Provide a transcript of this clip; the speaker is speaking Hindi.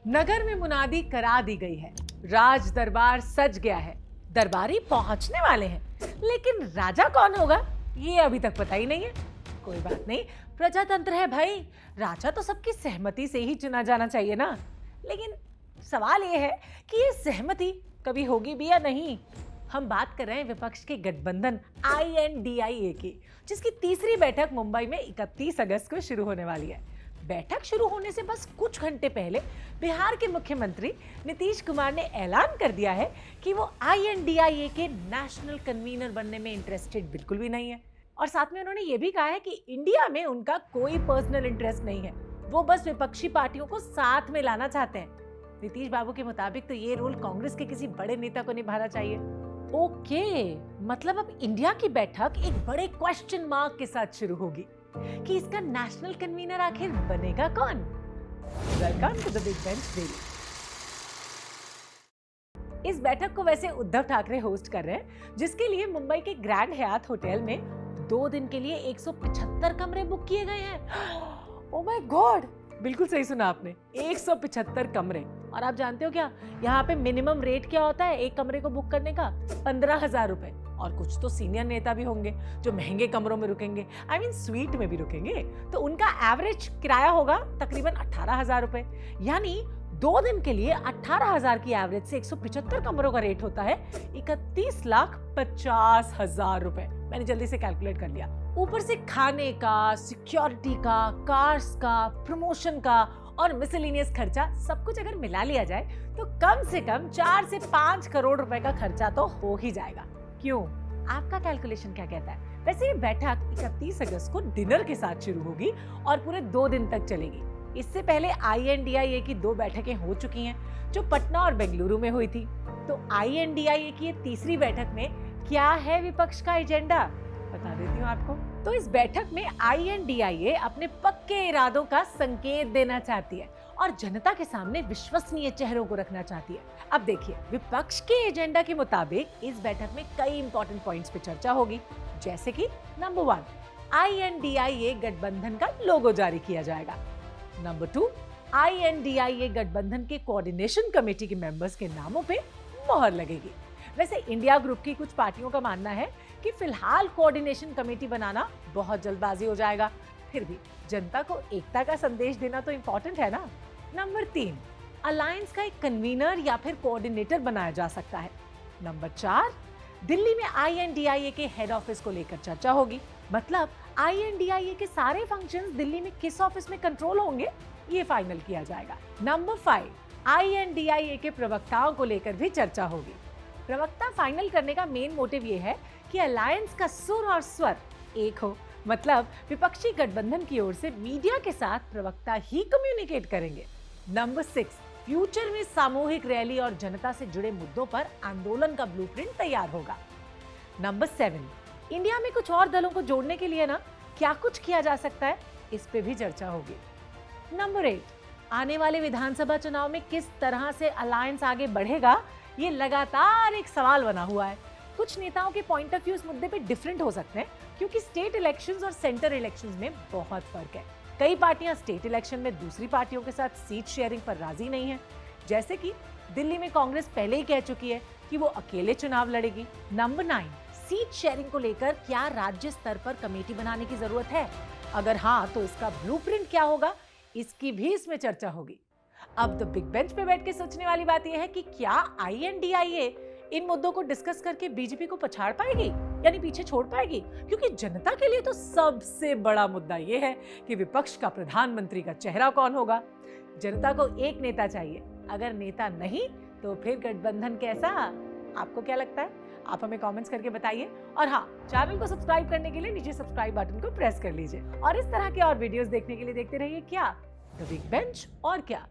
नगर में मुनादी करा दी गई है, राज दरबार सज गया है, दरबारी पहुंचने वाले हैं, लेकिन राजा कौन होगा ये अभी तक पता ही नहीं है। कोई बात नहीं, प्रजातंत्र है भाई, राजा तो सबकी सहमति से ही चुना जाना चाहिए ना। लेकिन सवाल ये है कि ये सहमति कभी होगी भी या नहीं। हम बात कर रहे हैं विपक्ष के गठबंधन INDIA की, जिसकी तीसरी बैठक मुंबई में 31 अगस्त को शुरू होने वाली है। बैठक शुरू होने से बस कुछ घंटे पहले बिहार के मुख्यमंत्री नीतीश कुमार ने ऐलान कर दिया है कि वो INDIA के नेशनल कन्वीनर बनने में इंटरेस्टेड बिल्कुल भी नहीं है। और साथ में उन्होंने ये भी कहा है कि इंडिया में उनका कोई पर्सनल इंटरेस्ट नहीं है, वो बस विपक्षी पार्टियों को साथ में लाना चाहते हैं। नीतीश बाबू के मुताबिक तो ये रोल कांग्रेस के किसी बड़े नेता को निभाना चाहिए। ओके, मतलब अब इंडिया की बैठक एक बड़े क्वेश्चन मार्क के साथ शुरू होगी कि इसका नेशनल कन्वीनर आखिर बनेगा कौन। Welcome to the big bench daily. इस बैठक को वैसे उद्धव ठाकरे होस्ट कर रहे हैं, जिसके लिए मुंबई के ग्रैंड हयात होटल में 2 दिन के लिए 175 कमरे बुक किए गए हैं। ओह माय गॉड, बिल्कुल सही सुना आपने, 175 कमरे। और आप जानते हो क्या, यहाँ पे मिनिमम रेट क्या होता है एक कमरे को बुक करने का? 15,000 रुपए। और कुछ तो सीनियर नेता भी होंगे जो महंगे कमरों में रुकेंगे, I mean स्वीट में भी रुकेंगे, तो उनका एवरेज किराया होगा तकरीबन 18,000 रुपए। यानी 2 दिन के लिए 18,000 की एवरेज से 175 कमरों का रेट होता है 31,50,000 रुपए। मैंने जल्दी से कैलकुलेट कर लिया। ऊपर से खाने का, सिक्योरिटी का, कार्स का, प्रमोशन का और मिसलेनियस खर्चा सब कुछ अगर मिला लिया जाए तो कम से कम 4 से 5 करोड़ रुपए का खर्चा तो हो ही जाएगा। क्यों? आपका कैलकुलेशन क्या कहता है? वैसे ये बैठक 31 अगस्त को डिनर के साथ शुरू होगी और पूरे 2 दिन तक चलेगी। इससे पहले INDIA की 2 बैठकें हो चुकी हैं, जो पटना और बेंगलुरु में हुई थी। तो INDIA की ये तीसरी बैठक में क्या है विपक्ष का एजेंडा, बता देती हूँ आपको। तो इस बैठक में INDIA अपने पक्के इरादों का संकेत देना चाहती है और जनता के सामने विश्वसनीय चेहरों को रखना चाहती है। अब देखिए, विपक्ष के एजेंडा के मुताबिक इस बैठक में कई इंपॉर्टेंट पॉइंट्स पे चर्चा होगी, जैसे कि नंबर 1, INDIA गठबंधन का लोगो जारी किया जाएगा। नंबर 2, INDIA गठबंधन के कोऑर्डिनेशन कमेटी के मेंबर्स के नामों पे मोहर लगेगी। वैसे इंडिया ग्रुप की कुछ पार्टियों का मानना है कि फिलहाल कोऑर्डिनेशन कमेटी बनाना बहुत जल्दबाजी हो जाएगा, फिर भी जनता को एकता का संदेश देना तो इम्पोर्टेंट है ना। नंबर 3, अलायंस का एक कन्वीनर या फिर कोऑर्डिनेटर बनाया जा सकता है। नंबर 4, दिल्ली में INDIA के हेड ऑफिस को लेकर चर्चा होगी, मतलब INDIA के सारे फंक्शंस दिल्ली में किस ऑफिस में कंट्रोल होंगे ये फाइनल किया जाएगा। नंबर 5, INDIA के प्रवक्ताओं को लेकर भी चर्चा होगी। प्रवक्ता फाइनल करने का मेन मोटिव ये है कि अलायंस का सुर और स्वर एक हो, मतलब विपक्षी गठबंधन की ओर से मीडिया के साथ प्रवक्ता ही कम्युनिकेट करेंगे। नंबर 6, फ्यूचर में सामूहिक रैली और जनता से जुड़े मुद्दों पर आंदोलन का ब्लूप्रिंट तैयार होगा। नंबर 7, इंडिया में कुछ और दलों को जोड़ने के लिए ना क्या कुछ किया जा सकता है, इस पे भी चर्चा होगी। नंबर 8, आने वाले विधानसभा चुनाव में किस तरह से अलायंस आगे बढ़ेगा ये लगातार एक सवाल बना हुआ है। कुछ नेताओं के पॉइंट ऑफ व्यू इस मुद्दे पे डिफरेंट हो सकते हैं, क्योंकि स्टेट इलेक्शंस और सेंटर इलेक्शंस में बहुत फर्क है। कई पार्टियां स्टेट इलेक्शन में दूसरी पार्टियों के साथ सीट शेयरिंग पर राजी नहीं है, जैसे कि दिल्ली में कांग्रेस पहले ही कह चुकी है कि वो अकेले चुनाव लड़ेगी। नंबर 9, सीट शेयरिंग को लेकर क्या राज्य स्तर पर कमेटी बनाने की जरूरत है? अगर हाँ, तो इसका ब्लूप्रिंट क्या होगा, इसकी भी इसमें चर्चा होगी। अब द बिग बेंच पे बैठ के सोचने वाली बात यह है कि क्या INDIA इन मुद्दों को डिस्कस करके बीजेपी को पछाड़ पाएगी, यानी पीछे छोड़ पाएगी? क्योंकि जनता के लिए तो सबसे बड़ा मुद्दा यह है कि विपक्ष का प्रधानमंत्री का चेहरा कौन होगा। जनता को एक नेता चाहिए, अगर नेता नहीं तो फिर गठबंधन कैसा? आपको क्या लगता है? आप हमें कमेंट्स करके बताइए। और हाँ, चैनल को सब्सक्राइब करने के लिए नीचे सब्सक्राइब बटन को प्रेस कर लीजिए और इस तरह के और वीडियोस देखने के लिए देखते रहिए क्या द बिग बेंच और क्या